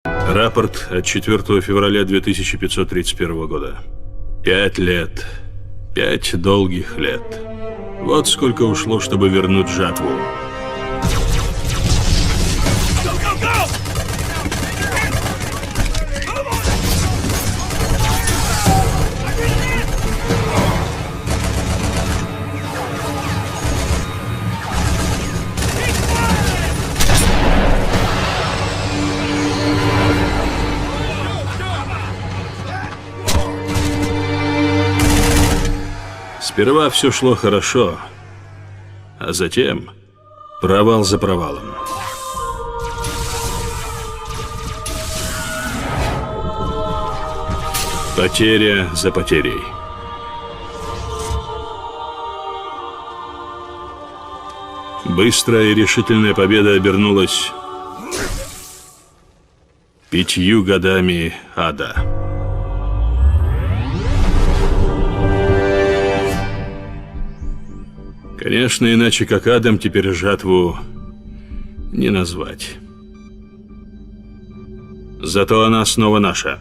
Рапорт от 4 февраля 2531 года. 5 лет. 5 долгих лет. Вот сколько ушло, чтобы вернуть жатву. Сперва все шло хорошо, а затем провал за провалом. Потеря за потерей. Быстрая и решительная победа обернулась 5 годами ада. Конечно, иначе как адом теперь жатву не назвать. Зато она снова наша.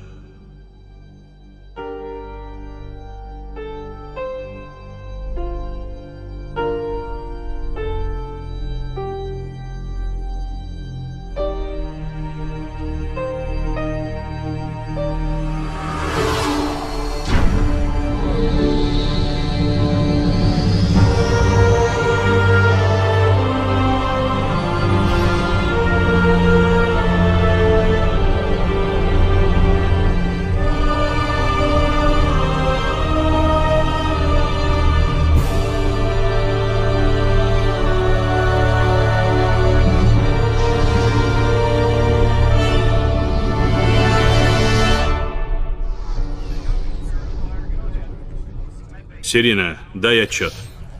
Сирина, дай отчет.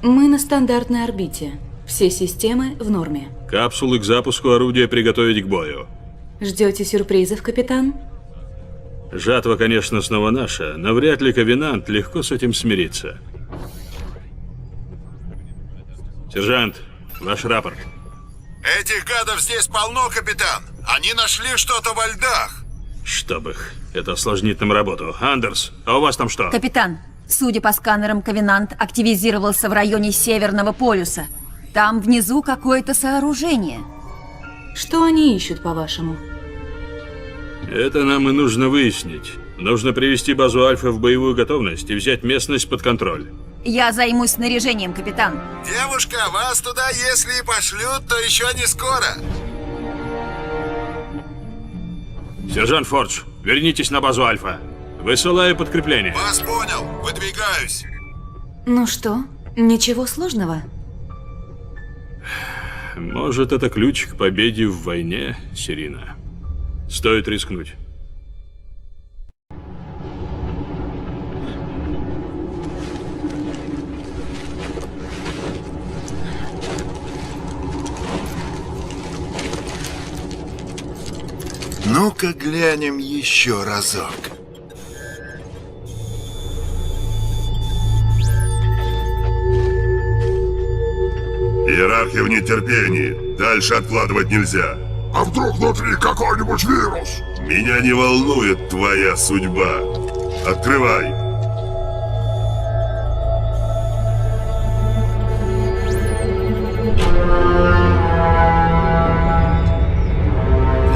Мы на стандартной орбите. Все системы в норме. Капсулы к запуску орудия приготовить к бою. Ждете сюрпризов, капитан? Жатва, конечно, снова наша, но вряд ли КОВЕНАНТ легко с этим смирится. Сержант, ваш рапорт. Этих гадов здесь полно, капитан. Они нашли что-то во льдах. Чтоб их. Это осложнит нам работу. Андерс, а у вас там что? Капитан, судя по сканерам, КОВЕНАНТ активизировался в районе Северного полюса. Там внизу какое-то сооружение. Что они ищут, по-вашему? Это нам и нужно выяснить. Нужно привести базу Альфа в боевую готовность и взять местность под контроль. Я займусь снаряжением, капитан. Девушка, вас туда, если и пошлют, то еще не скоро. Сержант Фордж, вернитесь на базу Альфа. Высылаю подкрепление. Вас понял, выдвигаюсь. Ну что, ничего сложного? Может, это ключ к победе в войне, Сирина. Стоит рискнуть. Ну-ка глянем еще разок. Иерархия в нетерпении. Дальше откладывать нельзя. А вдруг внутри какой-нибудь вирус? Меня не волнует твоя судьба. Открывай.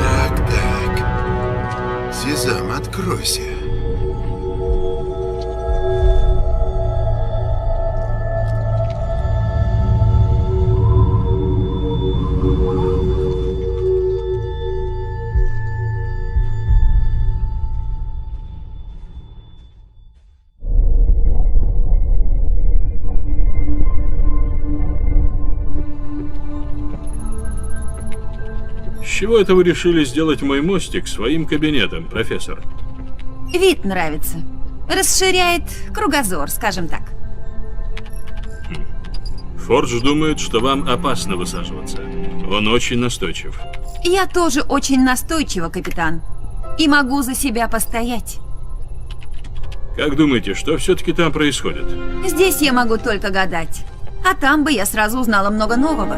Так. Сезам, откройся. С чего это вы решили сделать мой мостик своим кабинетом, профессор? Вид нравится. Расширяет кругозор, скажем так. Фордж думает, что вам опасно высаживаться. Он очень настойчив. Я тоже очень настойчива, капитан. И могу за себя постоять. Как думаете, что все-таки там происходит? Здесь я могу только гадать. А там бы я сразу узнала много нового.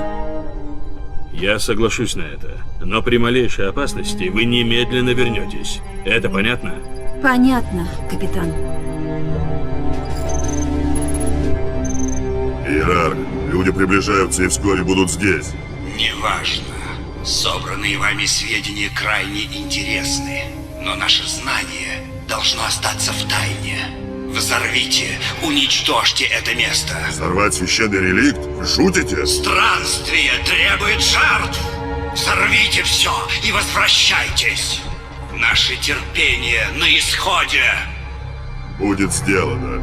Я соглашусь на это, но при малейшей опасности вы немедленно вернетесь. Это понятно? Понятно, капитан. Иерарх, люди приближаются и вскоре будут здесь. Неважно. Собранные вами сведения крайне интересны, но наше знание должно остаться в тайне. Взорвите, уничтожьте это место. Взорвать священный реликт? Вы шутите? Странствие требует жертв. Взорвите все и возвращайтесь. Наше терпение на исходе. Будет сделано.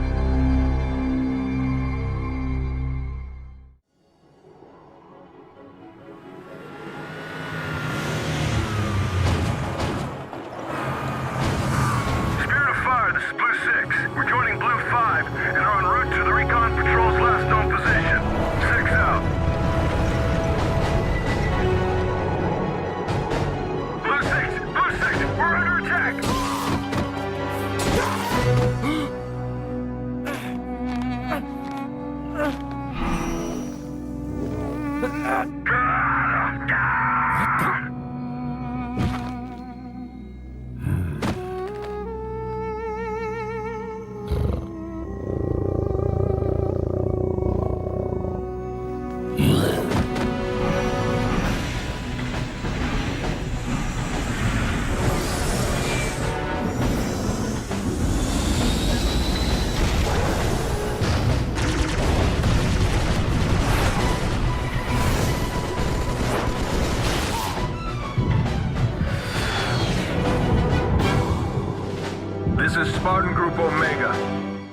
This is Spartan Group Omega.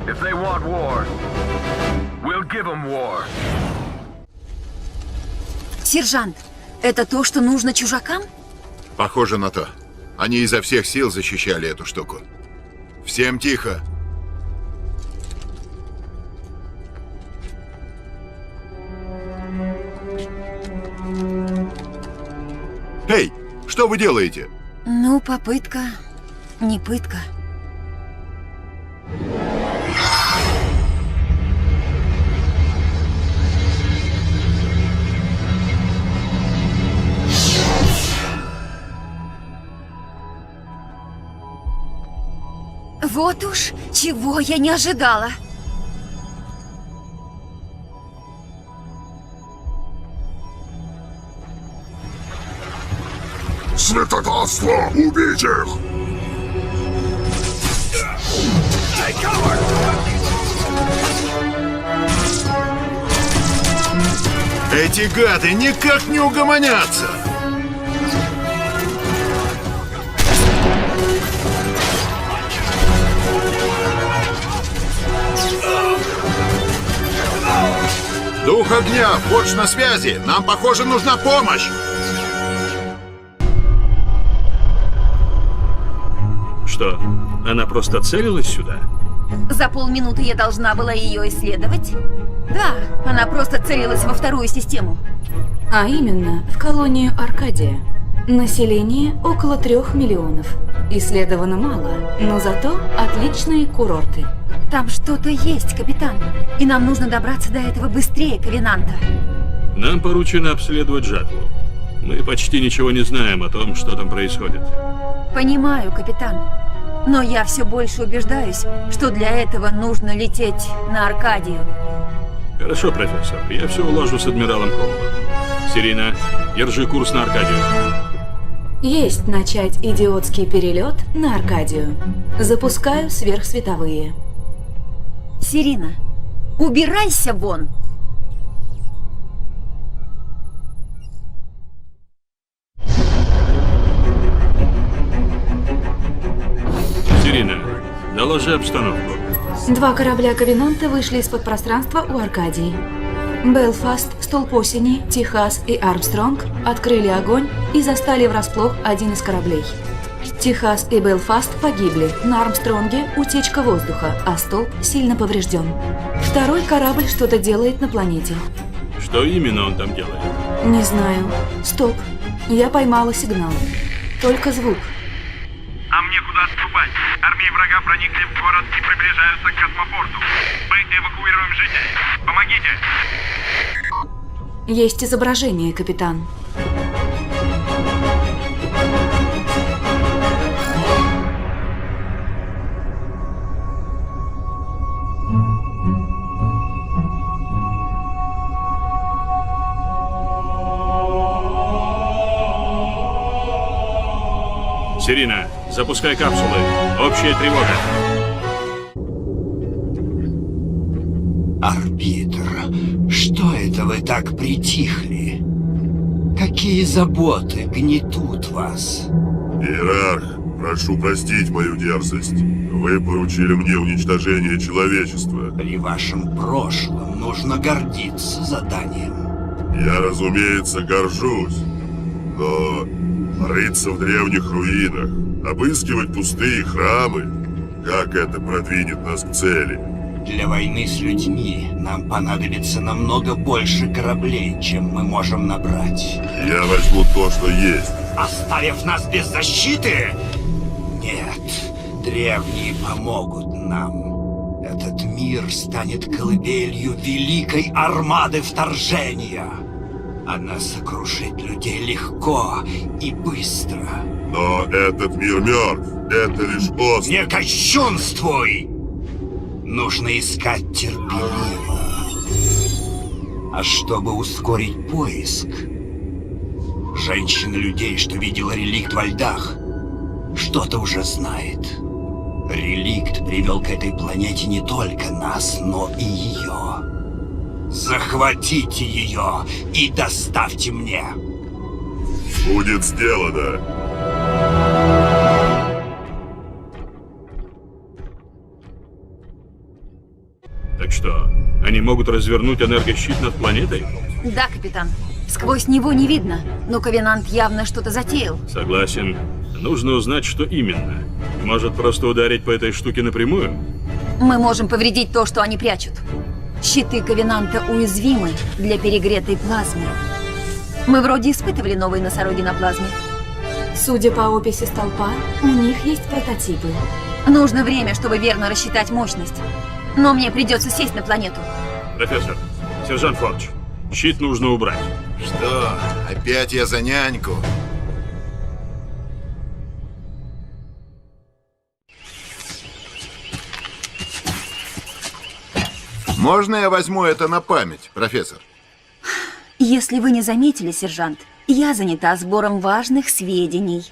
If they want war, we'll give them war. Сержант, это то, что нужно чужакам? Похоже на то. Они изо всех сил защищали эту штуку. Всем тихо. Эй, что вы делаете? Ну, попытка, не пытка. Вот уж, чего я не ожидала. Святотатство! Убить их! Эти гады никак не угомонятся! Дух огня, Фордж на связи! Нам, похоже, нужна помощь! Что, она просто целилась сюда? За полминуты я должна была ее исследовать? Да, она просто целилась во вторую систему. А именно, в колонию Аркадия. Население около 3 миллионов. Исследовано мало, но зато отличные курорты. Там что-то есть, капитан. И нам нужно добраться до этого быстрее, КОВЕНАНТа. Нам поручено обследовать жатву. Мы почти ничего не знаем о том, что там происходит. Понимаю, капитан. Но я все больше убеждаюсь, что для этого нужно лететь на Аркадию. Хорошо, профессор. Я все уложу с адмиралом Холмом. Сирина, держи курс на Аркадию. Есть начать идиотский перелет на Аркадию. Запускаю сверхсветовые. Сирина, убирайся вон! Сирина, доложи обстановку. 2 корабля КОВЕНАНТа вышли из-под пространства у Аркадии. Белфаст, Столб Осени, Техас и Армстронг открыли огонь и застали врасплох один из кораблей. Техас и Белфаст погибли, на Армстронге утечка воздуха, а Столб сильно поврежден. Второй корабль что-то делает на планете. Что именно он там делает? Не знаю. Стоп. Я поймала сигнал. Только звук. А мне куда отступать. Армии врага проникли в город и приближаются к космопорту. Мы эвакуируем жителей. Помогите! Есть изображение, капитан. Сирина, запускай капсулы. Общая тревога. Арбитр, что это вы так притихли? Какие заботы гнетут вас? Иерарх, прошу простить мою дерзость. Вы поручили мне уничтожение человечества. При вашем прошлом нужно гордиться заданием. Я, разумеется, горжусь. Но рыться в древних руинах, обыскивать пустые храмы, как это продвинет нас к цели? Для войны с людьми нам понадобится намного больше кораблей, чем мы можем набрать. Я возьму то, что есть. Оставив нас без защиты? Нет, древние помогут нам. Этот мир станет колыбелью великой армады вторжения. Она сокрушит людей легко и быстро. Но этот мир мертв. Это лишь остров. Не кощунствуй! Нужно искать терпеливо. А чтобы ускорить поиск, женщина людей, что видела реликт во льдах, что-то уже знает. Реликт привел к этой планете не только нас, но и ее. Захватите ее и доставьте мне. Будет сделано. Так что, они могут развернуть энергощит над планетой? Да, капитан. Сквозь него не видно, но Ковенант явно что-то затеял. Согласен. Нужно узнать, что именно. Может, просто ударить по этой штуке напрямую? Мы можем повредить то, что они прячут. Щиты Ковенанта уязвимы для перегретой плазмы. Мы вроде испытывали новые носороги на плазме. Судя по описи столпа, у них есть прототипы. Нужно время, чтобы верно рассчитать мощность. Но мне придется сесть на планету. Профессор, сержант Фордж, щит нужно убрать. Что? Опять я за няньку? Можно я возьму это на память, профессор? Если вы не заметили, сержант, я занята сбором важных сведений.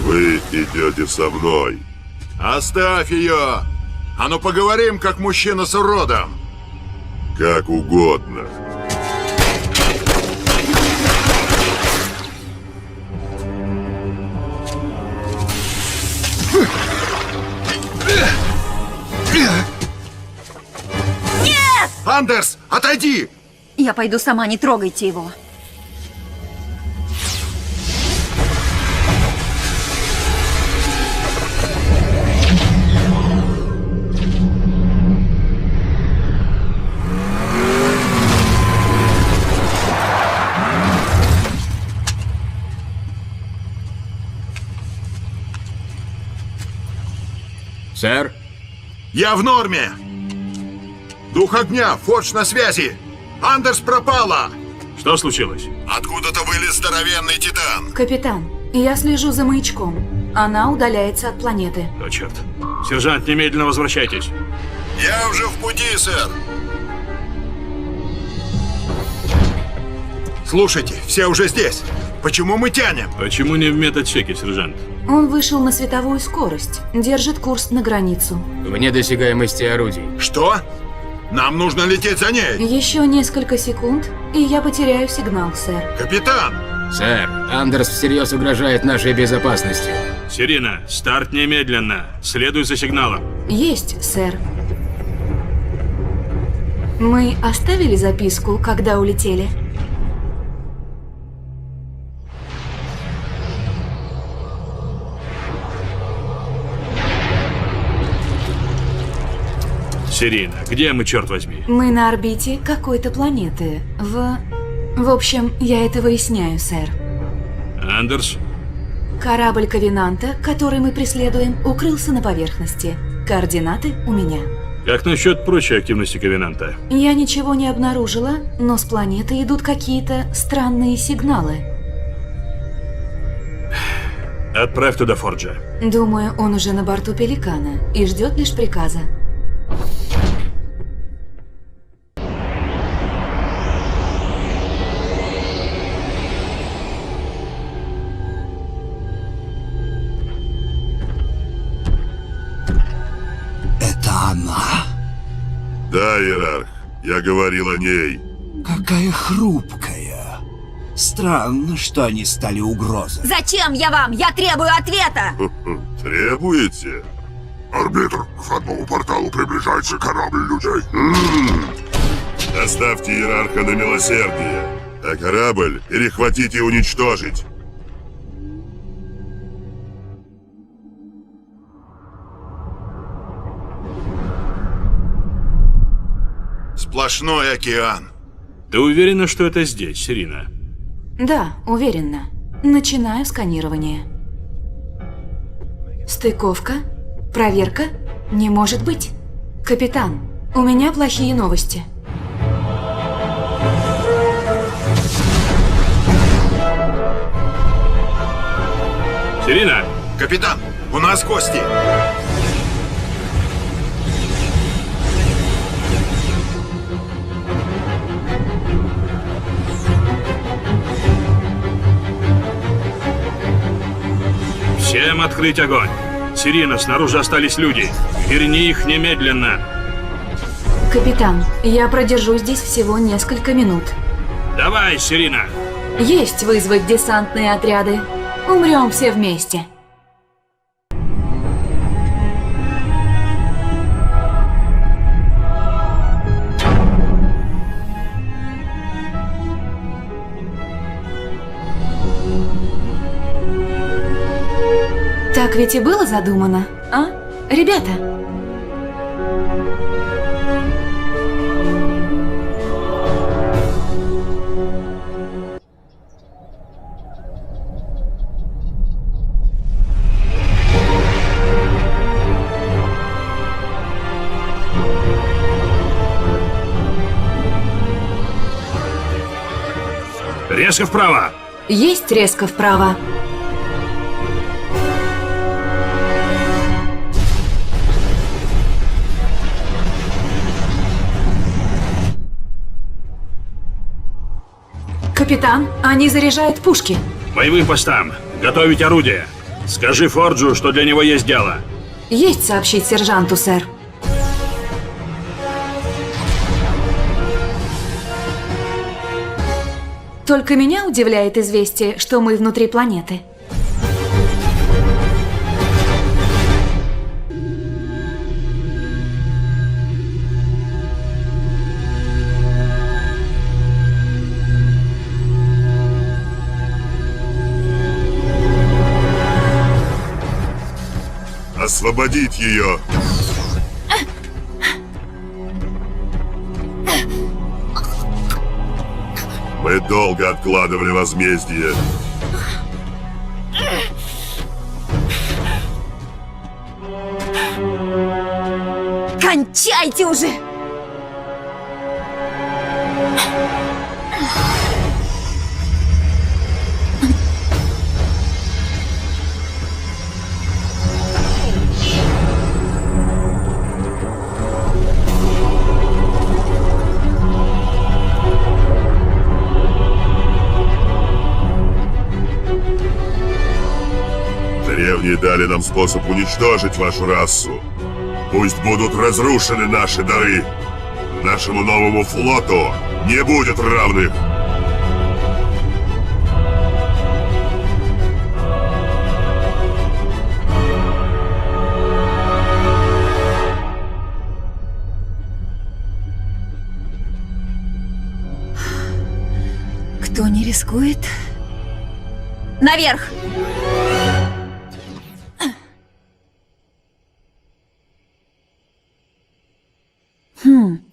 Вы идете со мной. Оставь ее! А ну поговорим, как мужчина с уродом! Как угодно. Нет! Андерс, отойди! Я пойду сама, не трогайте его. Сэр? Я в норме! Дух огня, Фордж на связи! Андерс пропала! Что случилось? Откуда-то вылез здоровенный титан! Капитан, я слежу за маячком. Она удаляется от планеты. О, черт. Сержант, немедленно возвращайтесь. Я уже в пути, сэр! Слушайте, все уже здесь! Почему мы тянем? Почему не в медотсеке, сержант? Он вышел на световую скорость, держит курс на границу. Вне досягаемости орудий. Что? Нам нужно лететь за ней! Еще несколько секунд, и я потеряю сигнал, сэр. Капитан! Сэр, Андерс всерьез угрожает нашей безопасности. Сирина, старт немедленно. Следуй за сигналом. Есть, сэр. Мы оставили записку, когда улетели? Сирина, где мы, черт возьми? Мы на орбите какой-то планеты. В общем, я это выясняю, сэр. Андерс? Корабль Ковенанта, который мы преследуем, укрылся на поверхности. Координаты у меня. Как насчет прочей активности Ковенанта? Я ничего не обнаружила, но с планеты идут какие-то странные сигналы. Отправь туда Форджа. Думаю, он уже на борту Пеликана и ждет лишь приказа. Это она? Да, иерарх, я говорил о ней. Какая хрупкая. Странно, что они стали угрозой. Зачем я вам? Я требую ответа! Требуете? Арбитр, к входному порталу приближается корабль людей. Оставьте иерарха на милосердие, а корабль перехватить и уничтожить. Сплошной океан. Ты уверена, что это здесь, Сирина? Да, уверена. Начинаю сканирование. Стыковка? Проверка? Не может быть. Капитан, у меня плохие новости. Сирина! Капитан, у нас гости. Всем открыть огонь! Сирина, снаружи остались люди. Верни их немедленно. Капитан, я продержу здесь всего несколько минут. Давай, Сирина! Есть вызвать десантные отряды. Умрем все вместе. Так ведь и было задумано, а, ребята? Резко вправо! Есть резко вправо. Капитан, они заряжают пушки. Боевым постам! Готовить орудие! Скажи Форджу, что для него есть дело. Есть сообщить сержанту, сэр. Только меня удивляет известие, что мы внутри планеты. Освободить ее! Мы долго откладывали возмездие. Кончайте уже! Древние дали нам способ уничтожить вашу расу. Пусть будут разрушены наши дары. Нашему новому флоту не будет равных. Кто не рискует? Наверх!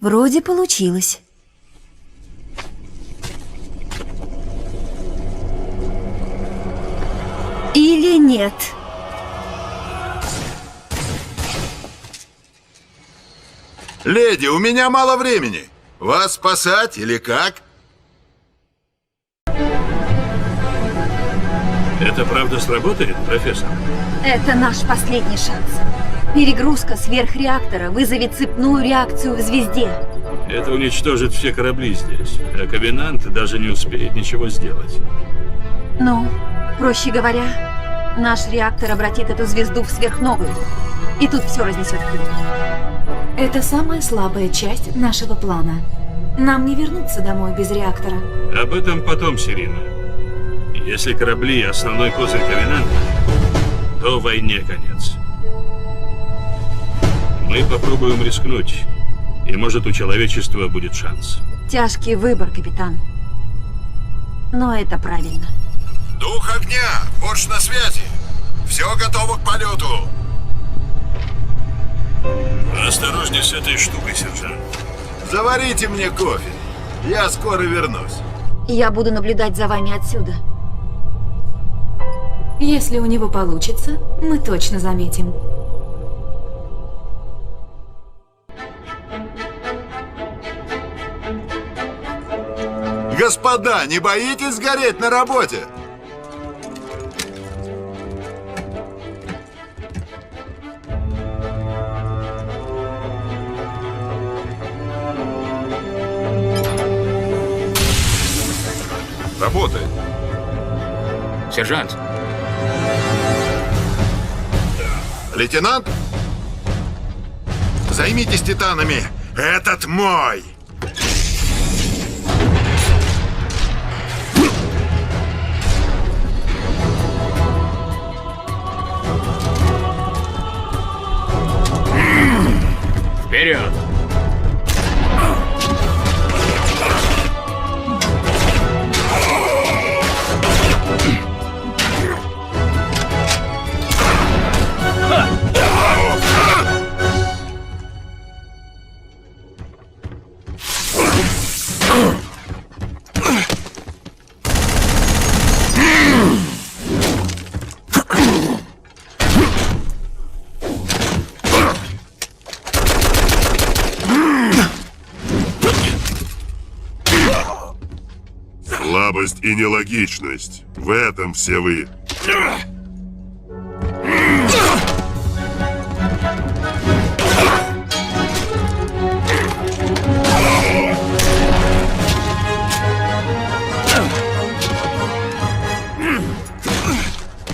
Вроде получилось. Или нет? Леди, у меня мало времени. Вас спасать или как? Это правда сработает, профессор? Это наш последний шанс. Перегрузка сверхреактора вызовет цепную реакцию в звезде. Это уничтожит все корабли здесь, а КОВЕНАНТ даже не успеет ничего сделать. Ну, проще говоря, наш реактор обратит эту звезду в сверхновую. И тут все разнесет в пыль. Это самая слабая часть нашего плана. Нам не вернуться домой без реактора. Об этом потом, Сирина. Если корабли — основной козырь КОВЕНАНТа, то войне конец. Мы попробуем рискнуть, и может у человечества будет шанс. Тяжкий выбор, капитан. Но это правильно. Дух огня! Форш на связи! Все готово к полету! Осторожней с этой штукой, сержант. Заварите мне кофе. Я скоро вернусь. Я буду наблюдать за вами отсюда. Если у него получится, мы точно заметим. Господа, не боитесь сгореть на работе? Работает. Сержант, Лейтенант? Займитесь титанами. Этот мой! вперед! Слабость и нелогичность. В этом все вы.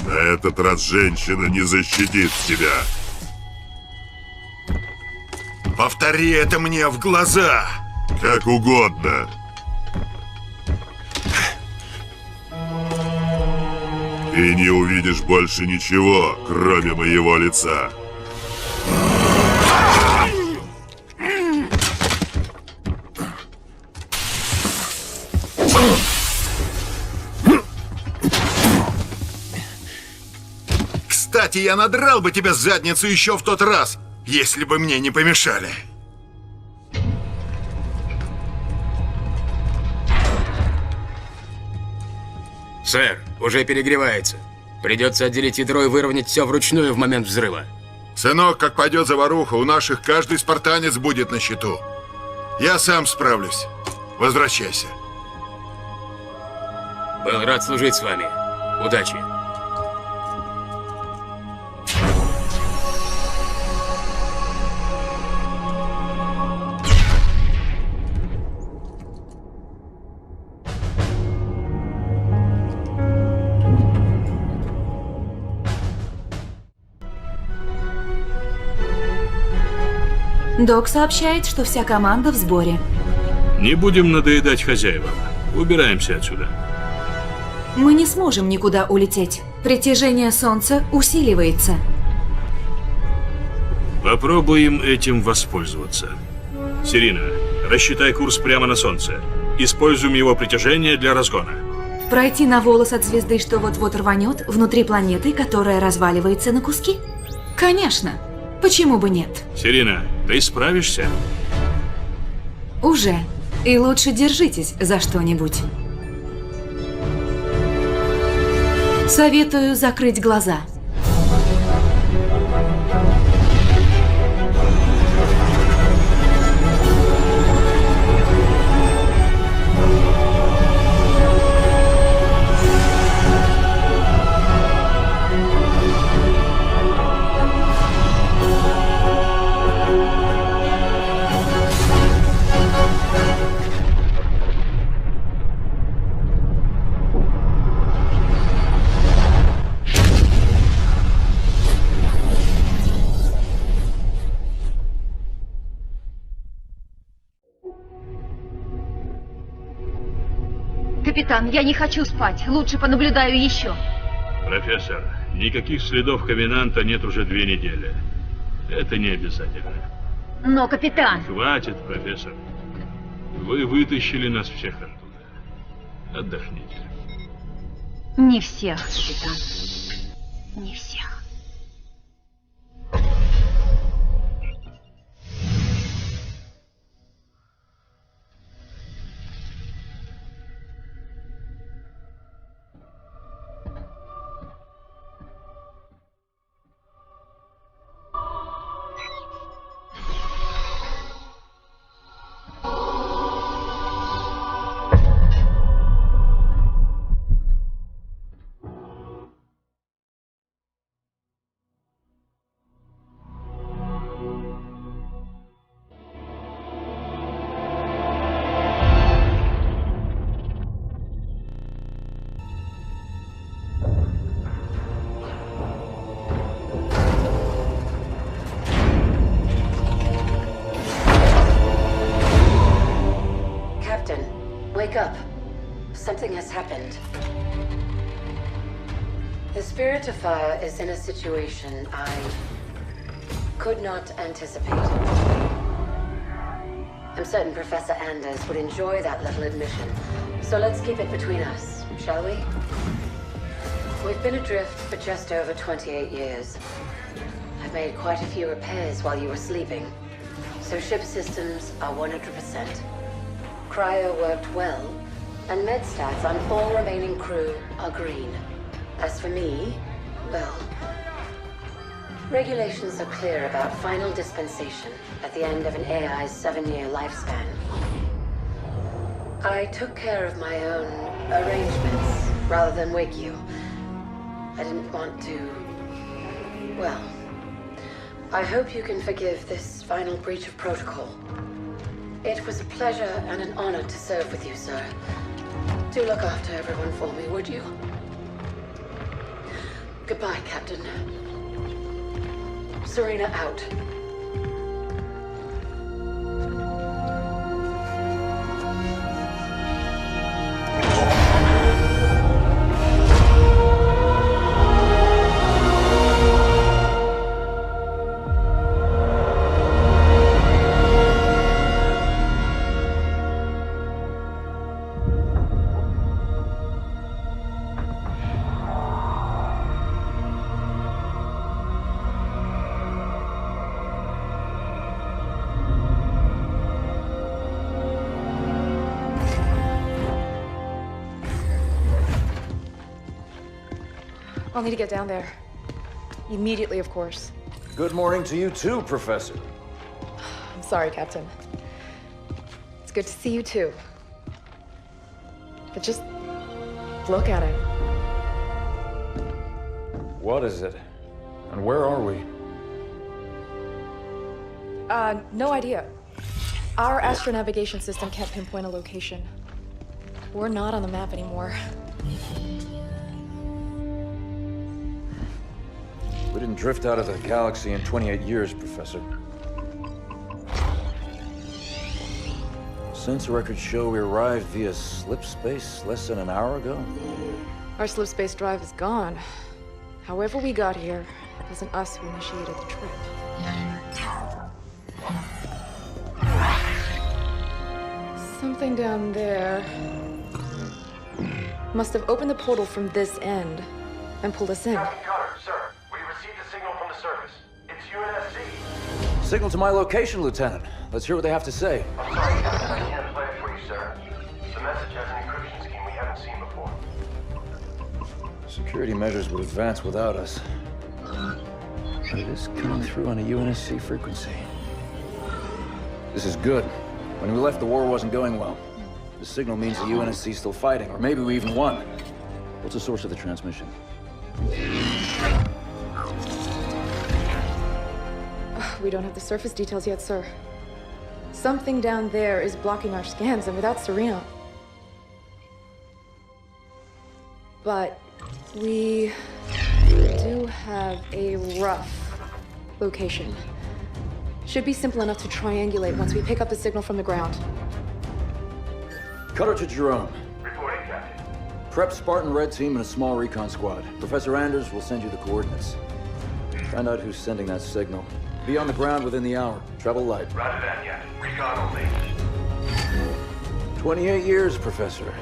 На этот раз женщина не защитит тебя. Повтори это мне в глаза. Как угодно. Ты не увидишь больше ничего, кроме моего лица. Кстати, я надрал бы тебе задницу еще в тот раз, если бы мне не помешали. Сэр, уже перегревается. Придется отделить ядро и выровнять все вручную в момент взрыва. Сынок, как пойдет заваруха, у наших каждый спартанец будет на счету. Я сам справлюсь. Возвращайся. Был рад служить с вами. Удачи. Док сообщает, что вся команда в сборе. Не будем надоедать хозяевам. Убираемся отсюда. Мы не сможем никуда улететь. Притяжение Солнца усиливается. Попробуем этим воспользоваться. Сирина, рассчитай курс прямо на Солнце. Используем его притяжение для разгона. Пройти на волос от звезды, что вот-вот рванет, внутри планеты, которая разваливается на куски? Конечно. Почему бы нет? Сирина, ты справишься? Уже. И лучше держитесь за что-нибудь. Советую закрыть глаза. Капитан, я не хочу спать. Лучше понаблюдаю еще. Профессор, никаких следов КОВЕНАНТа нет уже 2 недели. Это не обязательно. Но, капитан... Хватит, профессор. Вы вытащили нас всех оттуда. Отдохните. Не всех, капитан. Не всех. Wake up. Something has happened. The Spirit of Fire is in a situation I could not anticipate. I'm certain Professor Anders would enjoy that little admission. So let's keep it between us, shall we? We've been adrift for just over 28 years. I've made quite a few repairs while you were sleeping. So ship systems are 100%. Cryo worked well, and med stats on all remaining crew are green. As for me, well, regulations are clear about final dispensation at the end of an AI's 7-year lifespan. I took care of my own arrangements rather than wake you. I didn't want to... well, I hope you can forgive this final breach of protocol. It was a pleasure and an honor to serve with you, sir. Do look after everyone for me, would you? Goodbye, Captain. Serena out. I'll need to get down there. Immediately, of course. Good morning to you too, Professor. I'm sorry, Captain. It's good to see you too. But just look at it. What is it? And where are we? No idea. Our astronavigation system can't pinpoint a location. We're not on the map anymore. We didn't drift out of the galaxy in 28 years, Professor. Sensor records show we arrived via slip space less than an hour ago. Our slip space drive is gone. However we got here, it wasn't us who initiated the trip. Something down there must have opened the portal from this end and pulled us in. Sir, we received a signal from the surface. It's UNSC. Signal to my location, Lieutenant. Let's hear what they have to say. I'm sorry, The message has an encryption scheme we haven't seen before. Security measures would advance without us. But it is coming through on a UNSC frequency. This is good. When we left, the war wasn't going well. The signal means the UNSC is still fighting, or maybe we even won. What's the source of the transmission? We don't have the surface details yet, sir. Something down there is blocking our scans, and without Serena... But we do have a rough location. Should be simple enough to triangulate once we pick up the signal from the ground. Cutter to Jerome. Reporting, Captain. Prep Spartan Red Team and a small recon squad. Professor Anders will send you the coordinates. Find out who's sending that signal. Be on the ground within the hour. Travel light. Roger that, Captain. Recon only. 28 years, Professor.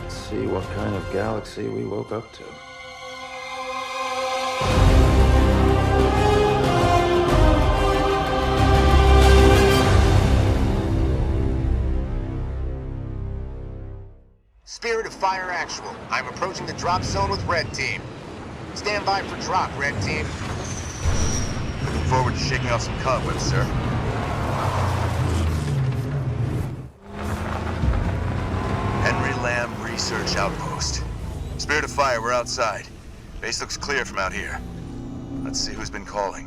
Let's see what kind of galaxy we woke up to. Spirit of Fire Actual. I'm approaching the drop zone with Red Team. Stand by for drop, Red Team. Looking forward to shaking off some cobwebs, sir. Henry Lamb Research Outpost. Spirit of Fire, we're outside. Base looks clear from out here. Let's see who's been calling.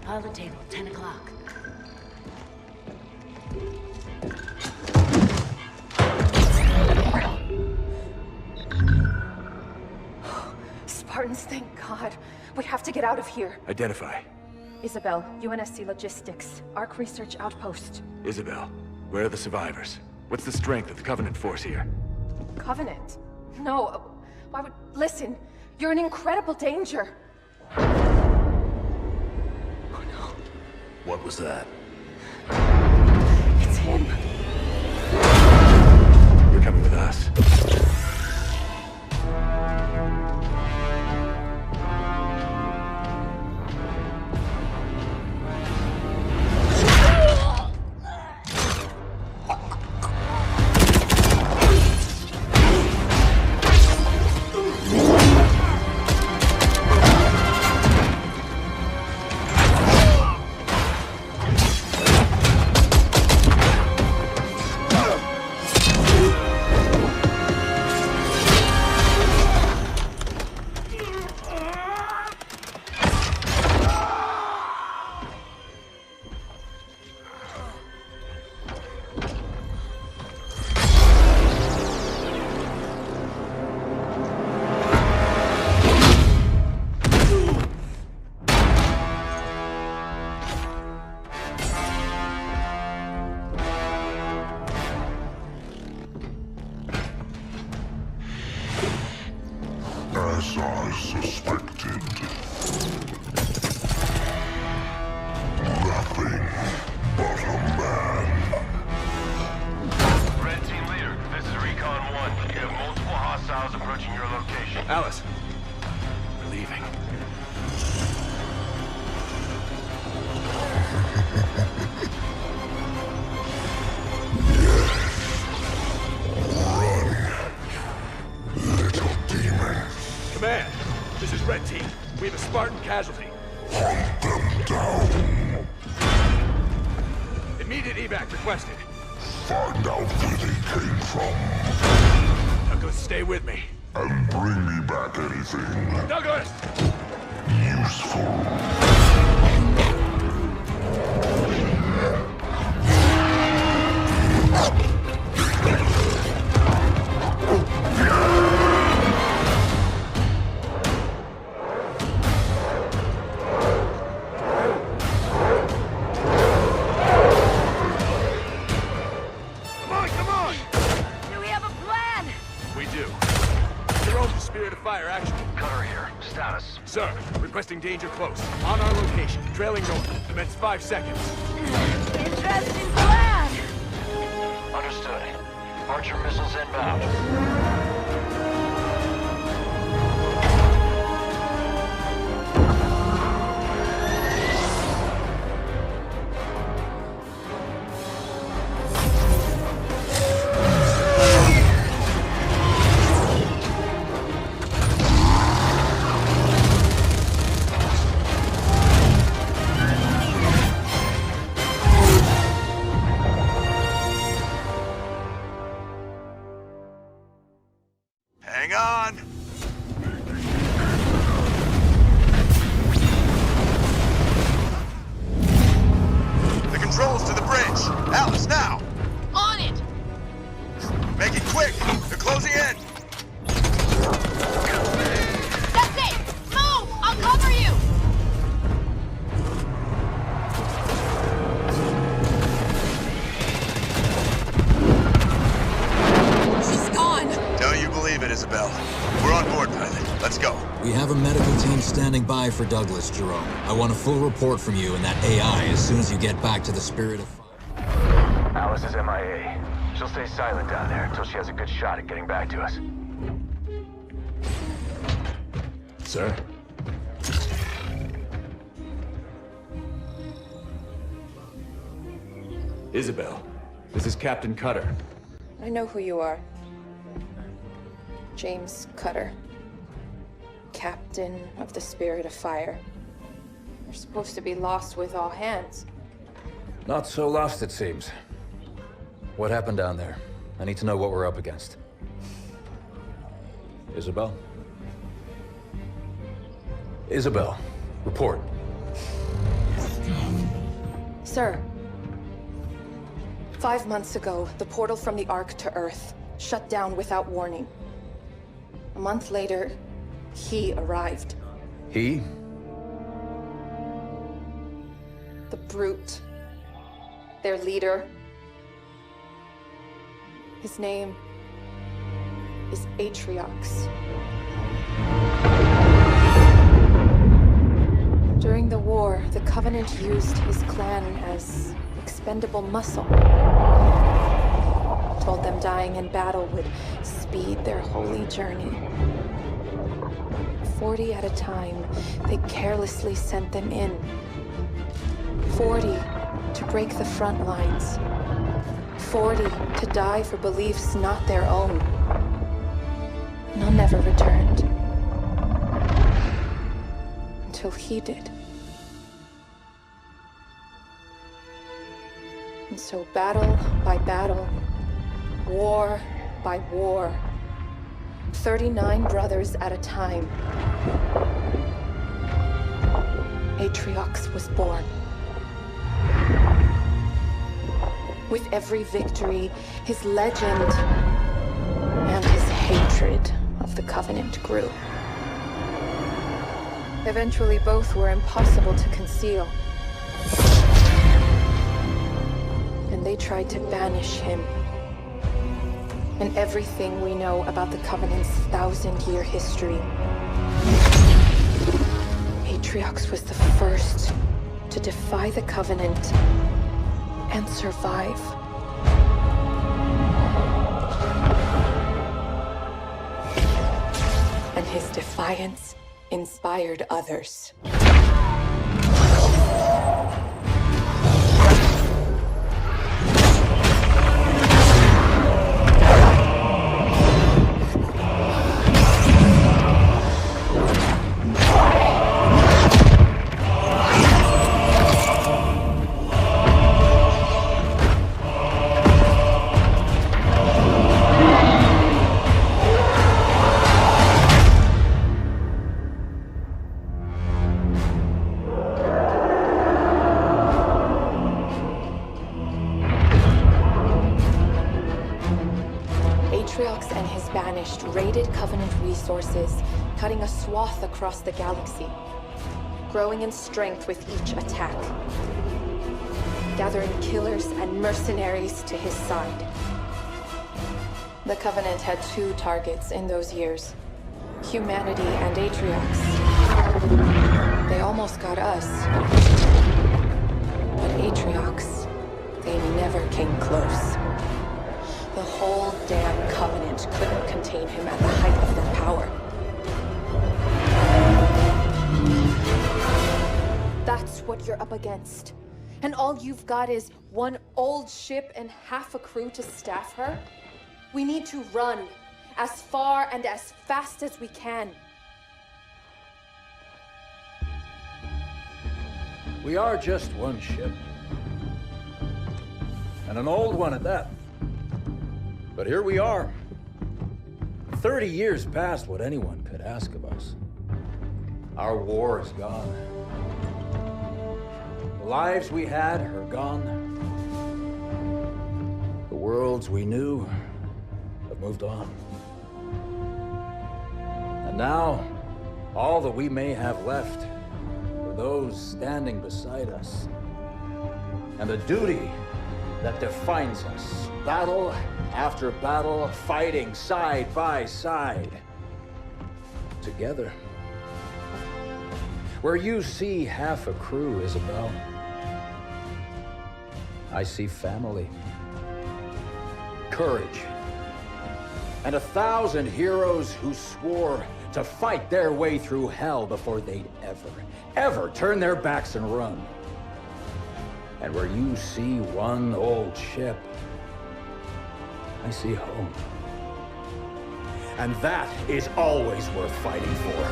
Pilot table, 10 o'clock. Spartans, thank God. We have to get out of here. Identify. Isabel, UNSC Logistics, Arc Research Outpost. Isabel, where are the survivors? What's the strength of the Covenant force here? Covenant? No. Why would... Listen, you're in incredible danger. What was that? It's him. You're coming with us. As I suspected. Nothing but a man. Red Team Leader, this is Recon 1. You have multiple hostiles approaching your location. Alice, we're leaving. Man, this is Red Team. We have a Spartan casualty. Hunt them down. Immediate evac requested. Find out where they came from. Douglas, stay with me. And bring me back anything. Douglas! Useful. Spirit of Fire, action. Cutter here. Status. us. Sir, requesting danger close. On our location. Trailing north. Commence 5 seconds. Interesting plan! Understood. Archer missiles inbound. Hang on! The controls to the bridge! Alice, now! On it! Make it quick! They're closing in! That's it! Move! I'll cover you! She's gone! Don't you believe it, Isabel. We're on board, pilot. Let's go. We have a medical team standing by for Douglas, Jerome. I want a full report from you and that AI as soon as you get back to the Spirit of Fire. Alice is MIA. She'll stay silent down there until she has a good shot at getting back to us. Sir? Isabel, this is Captain Cutter. I know who you are. James Cutter. Captain of the Spirit of Fire. You're supposed to be lost with all hands. Not so lost, it seems. What happened down there? I need to know what we're up against. Isabel? Isabel, report. Sir. 5 months ago, the portal from the Ark to Earth shut down without warning. A month later, he arrived. He? The Brute. Their leader. His name is Atriox. During the war, the Covenant used his clan as expendable muscle. Told them dying in battle would speed their holy journey. 40 at a time, they carelessly sent them in. 40 to break the front lines. 40 to die for beliefs not their own. None ever returned. Until he did. And so battle by battle, war by war, 39 brothers at a time, Atriox was born. With every victory, his legend and his hatred of the Covenant grew. Eventually, both were impossible to conceal. And they tried to banish him. And everything we know about the Covenant's 1,000-year history. Atriox was the first to defy the Covenant and survive. And his defiance inspired others. Atriox and his Banished raided Covenant resources, cutting a swath across the galaxy, growing in strength with each attack, gathering killers and mercenaries to his side. The Covenant had two targets in those years, humanity and Atriox. almost got us. But Atriox, they never came close. The whole damn Covenant couldn't contain him at the height of their power. That's what you're up against. And all you've got is one old ship and half a crew to staff her? We need to run as far and as fast as we can. We are just one ship. And an old one at that. But here we are. 30 years past what anyone could ask of us. Our war is gone. The lives we had are gone. The worlds we knew have moved on. And now, all that we may have left are those standing beside us. And the duty that defines us, battle after battle, fighting side by side, together. Where you see half a crew, Isabel, I see family, courage, and 1,000 heroes who swore to fight their way through hell before they'd ever turn their backs and run. And where you see one old ship, I see home. And that is always worth fighting for.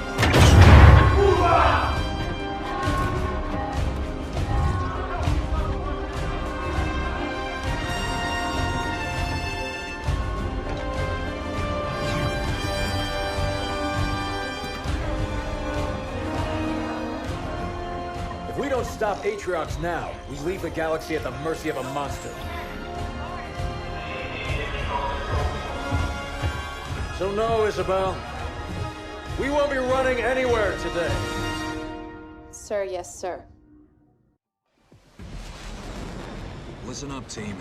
If we don't stop Atriox now, we leave the galaxy at the mercy of a monster. So no, Isabel. We won't be running anywhere today. Sir, yes, sir. Listen up, team.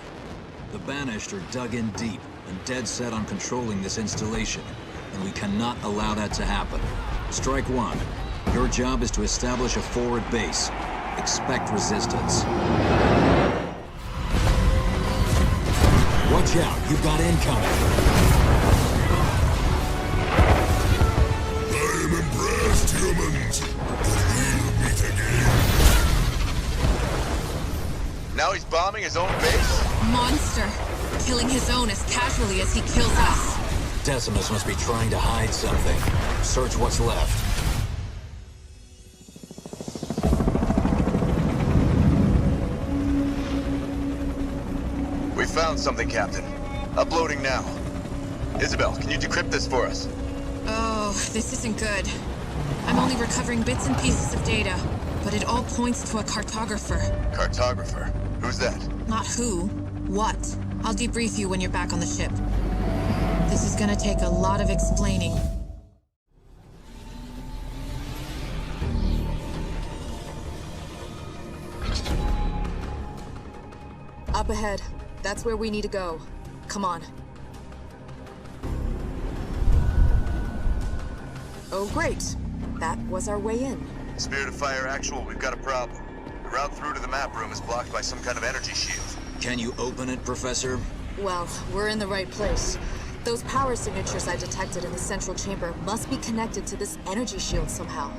The Banished are dug in deep and dead set on controlling this installation, and we cannot allow that to happen. Strike one. Your job is to establish a forward base. Expect resistance. Watch out, you've got incoming. Humans, we'll meet again. Now he's bombing his own base? Monster. Killing his own as casually as he kills us. Decimus must be trying to hide something. Search what's left. We found something, Captain. Uploading now. Isabel, can you decrypt this for us? Oh, this isn't good. I'm only recovering bits and pieces of data, but it all points to a cartographer. Cartographer? Who's that? Not who, what. I'll debrief you when you're back on the ship. This is gonna take a lot of explaining. Up ahead. That's where we need to go. Come on. Oh, great. That was our way in. Spirit of Fire Actual, we've got a problem. The route through to the map room is blocked by some kind of energy shield. Can you open it, Professor? Well, we're in the right place. Those power signatures I detected in the central chamber must be connected to this energy shield somehow.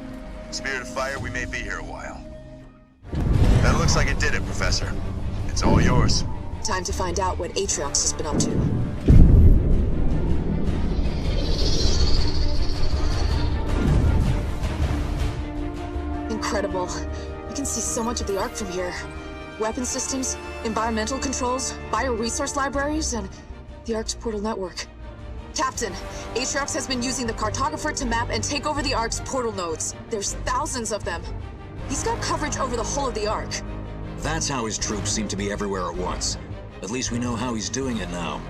Spirit of Fire, we may be here a while. That looks like it did it, Professor. It's all yours. Time to find out what Atriox has been up to. Incredible. You can see so much of the Ark from here. Weapon systems, environmental controls, bioresource libraries, and the Ark's portal network. Captain, Atriox has been using the cartographer to map and take over the Ark's portal nodes. There's thousands of them. He's got coverage over the whole of the Ark. That's how his troops seem to be everywhere at once. At least we know how he's doing it now.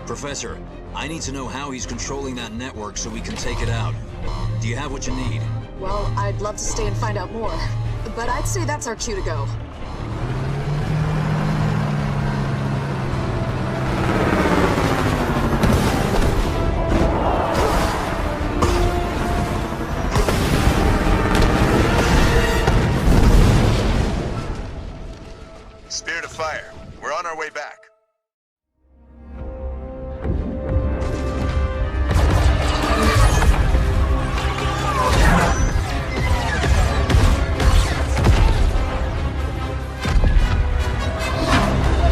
Professor, I need to know how he's controlling that network so we can take it out. Do you have what you need? Well, I'd love to stay and find out more, but I'd say that's our cue to go. our way back.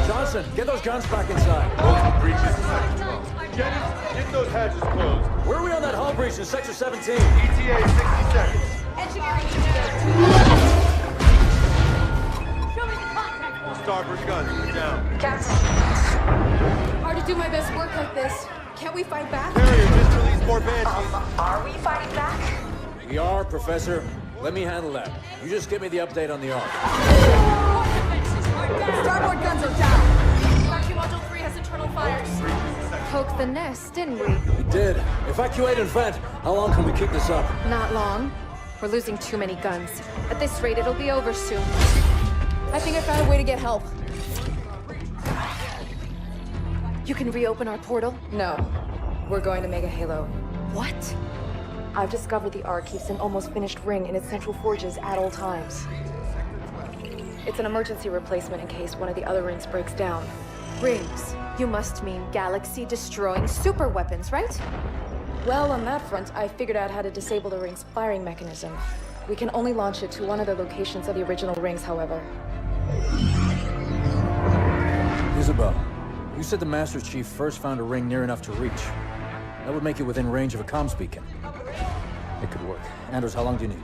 Johnson, get those guns back inside. Breaches in Sector 12. Get those hatches closed. Where are we on that hull breach in Sector 17? ETA 60 seconds. Engineering Show me the contact point. Starboard guns, we're down. Captain. Hard to do my best work like this. Can't we fight back? Carrier, just release more banshees. Are we fighting back? We are, Professor. Let me handle that. You just give me the update on the arc. Starboard guns are down. Vacuum Module 3 has internal fires. Poked the nest, didn't we? We did. Evacuate and vent. How long can we keep this up? Not long. We're losing too many guns. At this rate, it'll be over soon. I think I found a way to get help. You can reopen our portal? No. We're going to Mega Halo. What? I've discovered the Ark keeps an almost finished ring in its central forges at all times. It's an emergency replacement in case one of the other rings breaks down. Rings. You must mean galaxy-destroying super weapons, right? Well, on that front, I figured out how to disable the ring's firing mechanism. We can only launch it to one of the locations of the original rings, however. Isabel, you said the Master Chief first found a ring near enough to reach. That would make it within range of a comms beacon. It could work. Anders, how long do you need?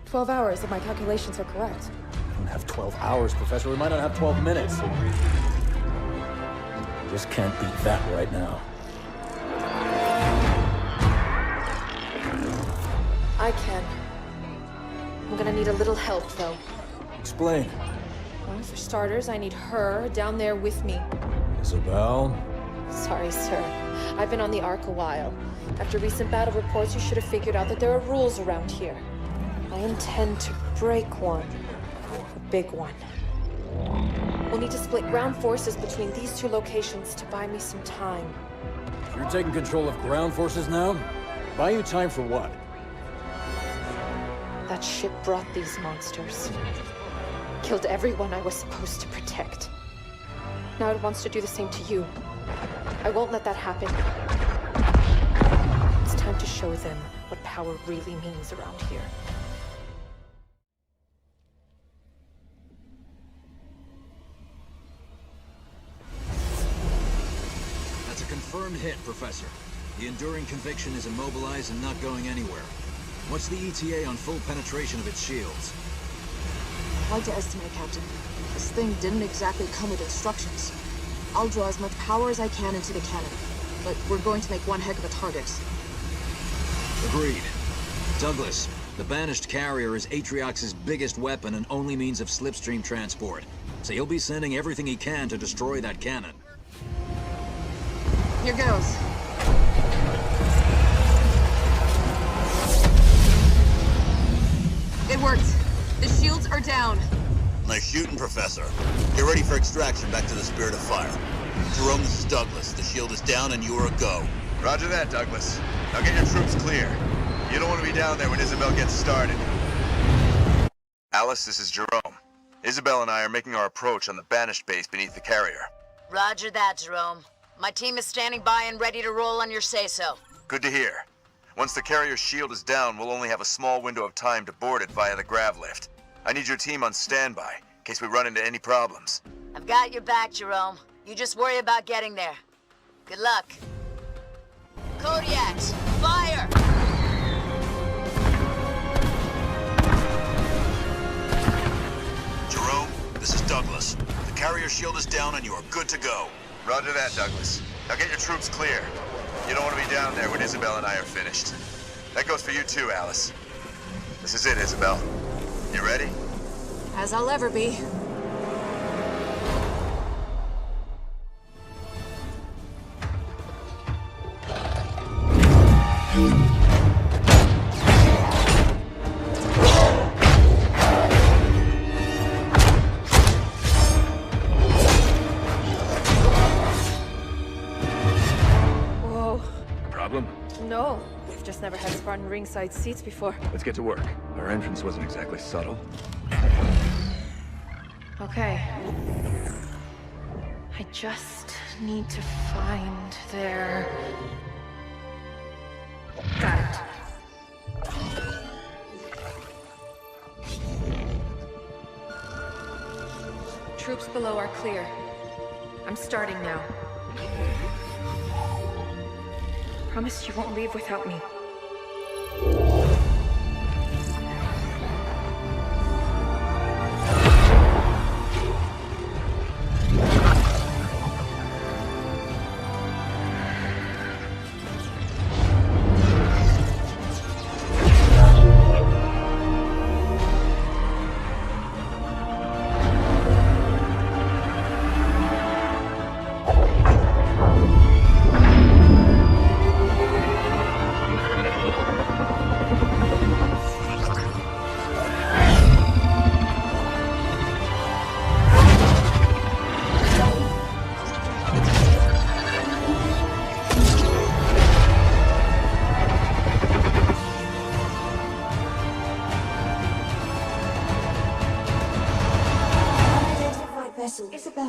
12 hours, if my calculations are correct. We don't have 12 hours, Professor. We might not have 12 minutes. We just can't beat that right now. I can. I'm gonna need a little help, though. Explain. Well, for starters, I need her down there with me. Isabel? Sorry, sir. I've been on the Ark a while. After recent battle reports, you should have figured out that there are rules around here. I intend to break one. A big one. We'll need to split ground forces between these two locations to buy me some time. You're taking control of ground forces now? Buy you time for what? That ship brought these monsters. Killed everyone I was supposed to protect. Now it wants to do the same to you. I won't let that happen. It's time to show them what power really means around here. That's a confirmed hit, Professor. The enduring conviction is immobilized and not going anywhere. What's the ETA on full penetration of its shields? Hard to estimate, Captain. This thing didn't exactly come with instructions. I'll draw as much power as I can into the cannon, but we're going to make one heck of a target. Agreed. Douglas, the banished carrier is Atriox's biggest weapon and only means of slipstream transport, so he'll be sending everything he can to destroy that cannon. Here goes. It worked. The shields are down. Nice shooting, Professor. Get ready for extraction back to the Spirit of Fire. Jerome, this is Douglas. The shield is down and you are a go. Roger that, Douglas. Now get your troops clear. You don't want to be down there when Isabel gets started. Alice, this is Jerome. Isabel and I are making our approach on the banished base beneath the carrier. Roger that, Jerome. My team is standing by and ready to roll on your say-so. Good to hear. Once the carrier's shield is down, we'll only have a small window of time to board it via the grav lift. I need your team on standby, in case we run into any problems. I've got your back, Jerome. You just worry about getting there. Good luck. Kodiaks, fire! Jerome, this is Douglas. The carrier shield is down and you are good to go. Roger that, Douglas. Now get your troops clear. You don't want to be down there when Isabel and I are finished. That goes for you too, Alice. This is it, Isabel. You ready? As I'll ever be. Whoa. Problem? No. We've just never had Spartan ringside seats before. Let's get to work. Our entrance wasn't exactly subtle. Okay. I just need to find their... Got it. Troops below are clear. I'm starting now. Promise you won't leave without me. Isabel,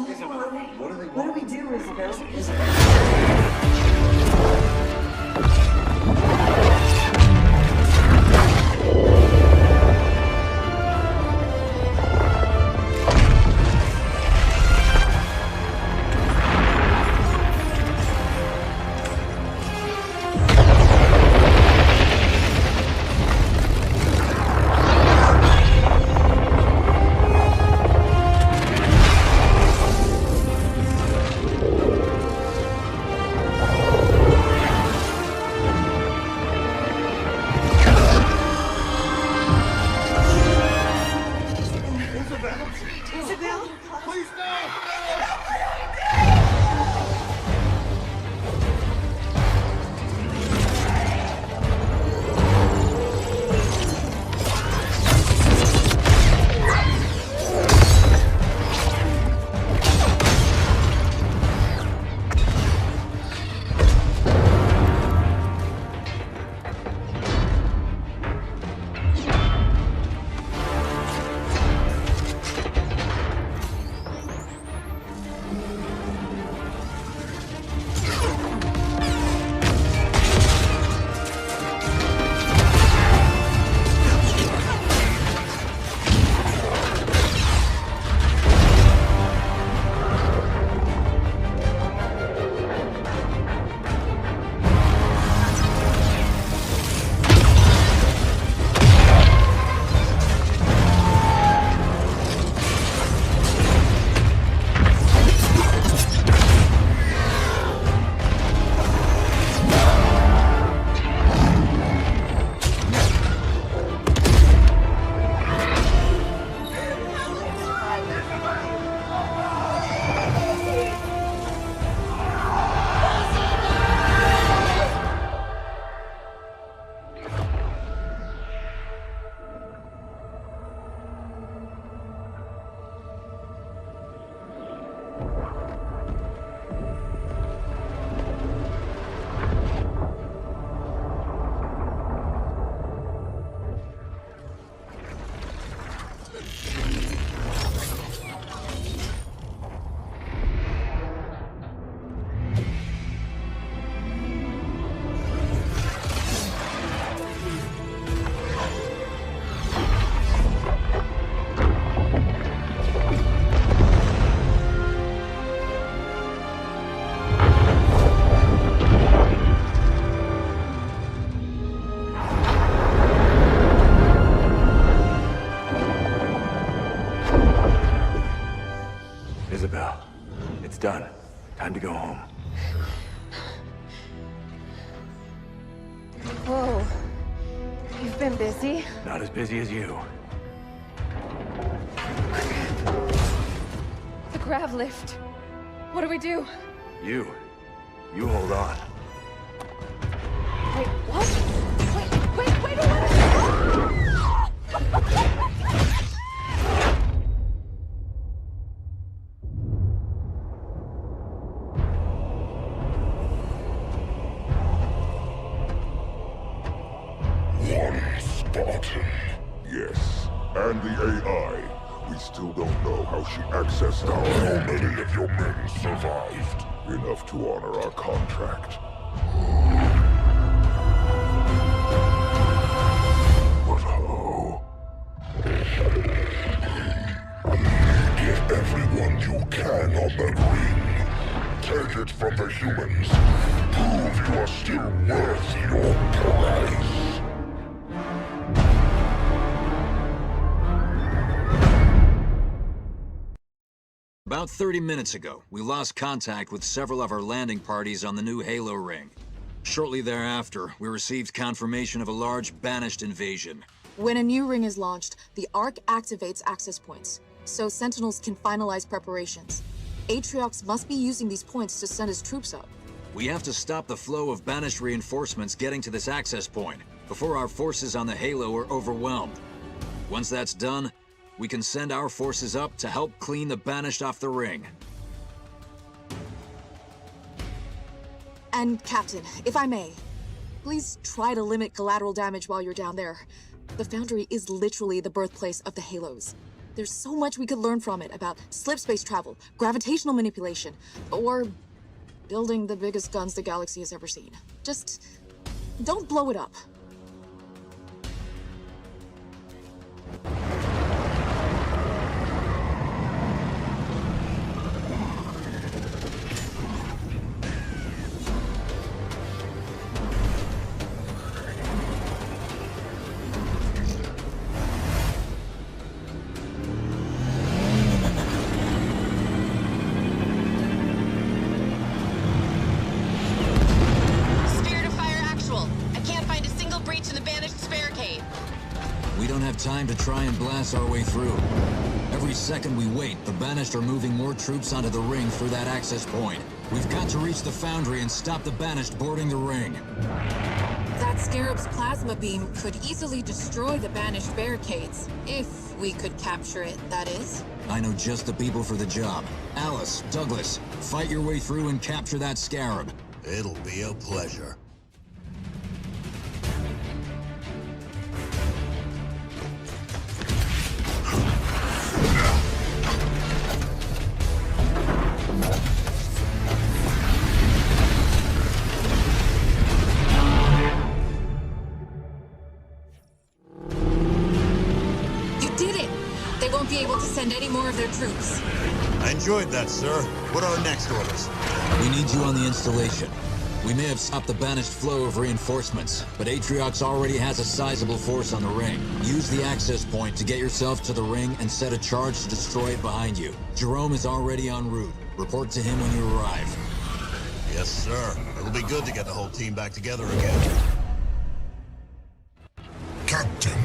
what do we do, Isabel? Isabel, it's done. Time to go home. Whoa. You've been busy? Not as busy as you. The grav lift. What do we do? You hold on. Wait, what? Wait a minute! One Spartan. Yes, and the AI. We still don't know how she accessed our... How many of your men survived? Enough to honor our contract. But how? Get everyone you can on that ring. Take it from the humans. Prove you are still worth your price. About 30 minutes ago, we lost contact with several of our landing parties on the new Halo ring. Shortly thereafter, we received confirmation of a large Banished invasion. When a new ring is launched, the Ark activates access points, so Sentinels can finalize preparations. Atriox must be using these points to send his troops up. We have to stop the flow of Banished reinforcements getting to this access point before our forces on the Halo are overwhelmed. Once that's done, we can send our forces up to help clean the Banished off the ring. And Captain, if I may, please try to limit collateral damage while you're down there. The Foundry is literally the birthplace of the Halos. There's so much we could learn from it about slip space travel, gravitational manipulation, or building the biggest guns the galaxy has ever seen. Just don't blow it up. Time to try and blast our way through. Every second we wait, the Banished are moving more troops onto the ring through that access point. We've got to reach the Foundry and stop the Banished boarding the ring. That Scarab's plasma beam could easily destroy the Banished barricades. If we could capture it, that is. I know just the people for the job. Alice, Douglas, fight your way through and capture that Scarab. It'll be a pleasure. Any more of their troops. I enjoyed that, sir. What are our next orders? We need you on the installation. We may have stopped the Banished flow of reinforcements, but Atriox already has a sizable force on the ring. Use the access point to get yourself to the ring and set a charge to destroy it behind you. Jerome is already en route. Report to him when you arrive. Yes, sir. It'll be good to get the whole team back together again. Captain,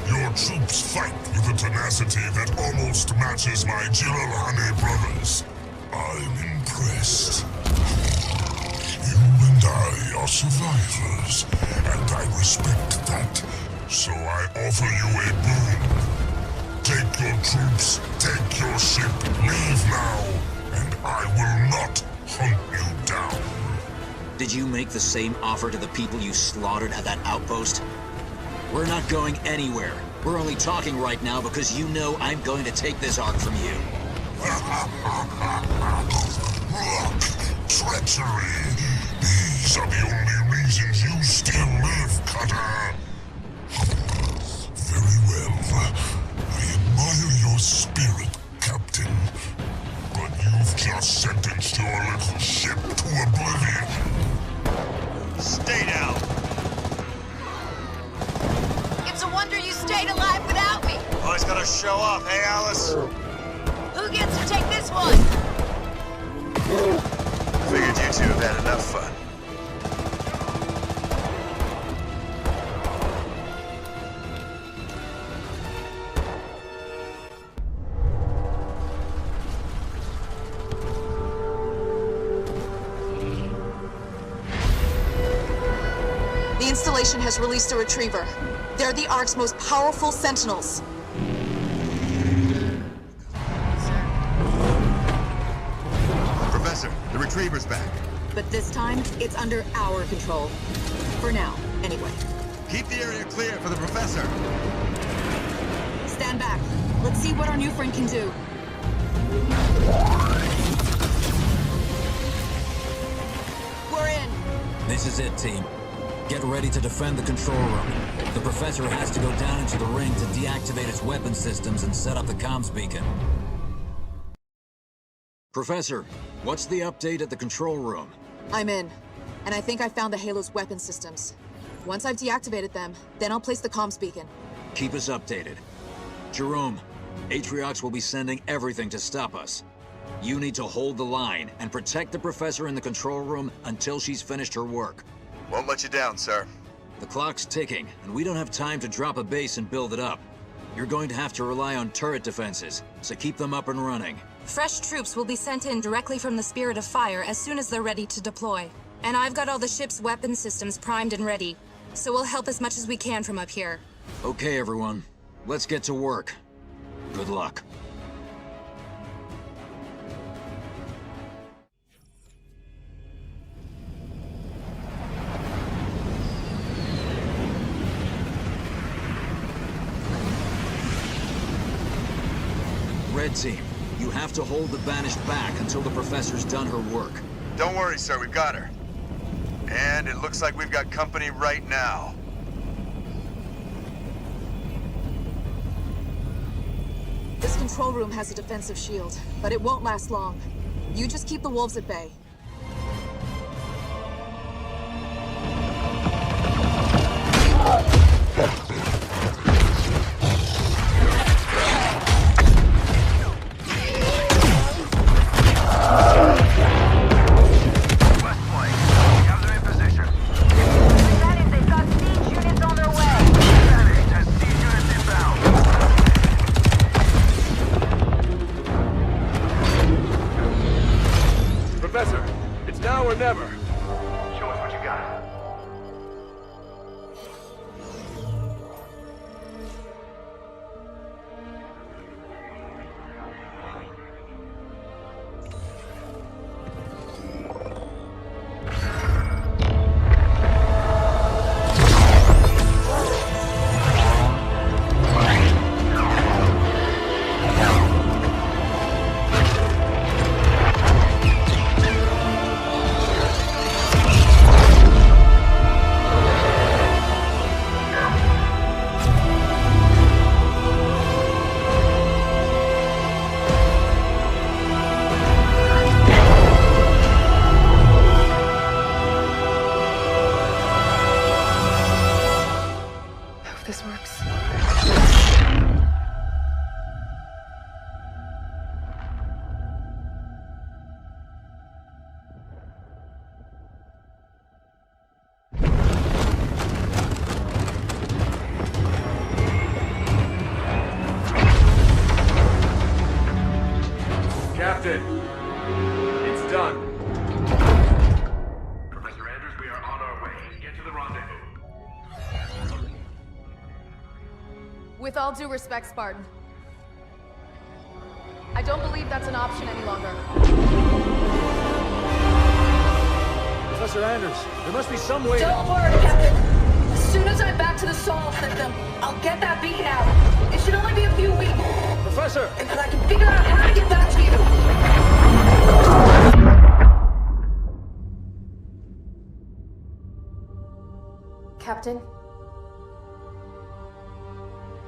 your troops fight with a tenacity that almost matches my Jiralhane brothers. I'm impressed. You and I are survivors, and I respect that. So I offer you a boon. Take your troops, take your ship, leave now, and I will not hunt you down. Did you make the same offer to the people you slaughtered at that outpost? We're not going anywhere. We're only talking right now because you know I'm going to take this Ark from you. Look, treachery. These are the only reasons you still live, Cutter. Very well. I admire your spirit, Captain. But you've just sentenced your little ship to oblivion. Stay down. It's a wonder you stayed alive without me. Always gotta show off, hey, Alice? Who gets to take this one? Figured you two have had enough fun. The installation has released a retriever. They're the Ark's most powerful Sentinels. Professor, the retriever's back. But this time, it's under our control. For now, anyway. Keep the area clear for the Professor. Stand back. Let's see what our new friend can do. We're in. This is it, team. Get ready to defend the control room. The professor has to go down into the ring to deactivate its weapon systems and set up the comms beacon. Professor, what's the update at the control room? I'm in, and I think I found the Halo's weapon systems. Once I've deactivated them, then I'll place the comms beacon. Keep us updated. Jerome, Atriox will be sending everything to stop us. You need to hold the line and protect the professor in the control room until she's finished her work. Won't let you down, sir. The clock's ticking, and we don't have time to drop a base and build it up. You're going to have to rely on turret defenses, so keep them up and running. Fresh troops will be sent in directly from the Spirit of Fire as soon as they're ready to deploy. And I've got all the ship's weapon systems primed and ready, so we'll help as much as we can from up here. Okay, everyone. Let's get to work. Good luck. Red Team, you have to hold the Banished back until the Professor's done her work. Don't worry, sir, we've got her. And it looks like we've got company right now. This control room has a defensive shield, but it won't last long. You just keep the wolves at bay. Professor, it's now or never. Show us what you got. This works. Captain, it's done. Professor Andrews, we are on our way. Get to the rendezvous. With all due respect, Spartan, I don't believe that's an option any longer. Professor Anders, there must be some way. Don't worry, Captain. As soon as I'm back to the Sol system, I'll get that beacon out. It should only be a few weeks. Professor! And I can figure out how to get back to you. Captain?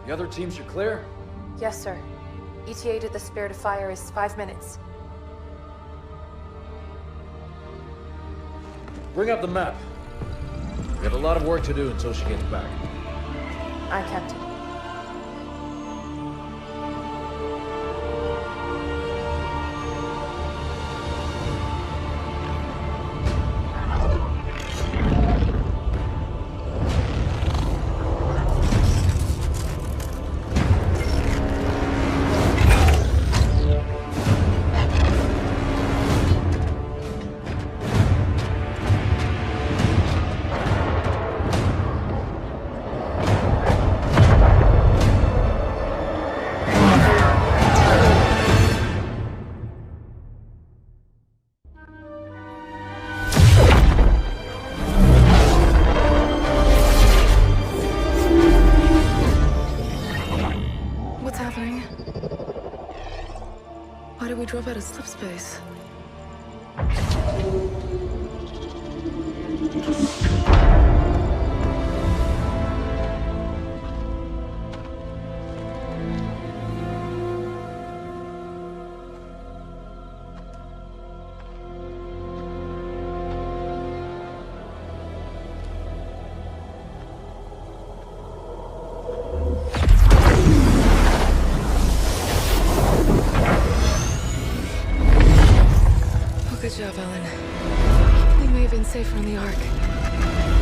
The other teams are clear? Yes, sir. ETA to the Spirit of Fire is 5 minutes. Bring up the map. We have a lot of work to do until she gets back. Aye, Captain. happening? Why did we drop out of slip space? Good job, Ellen. We may have been safer on the Ark.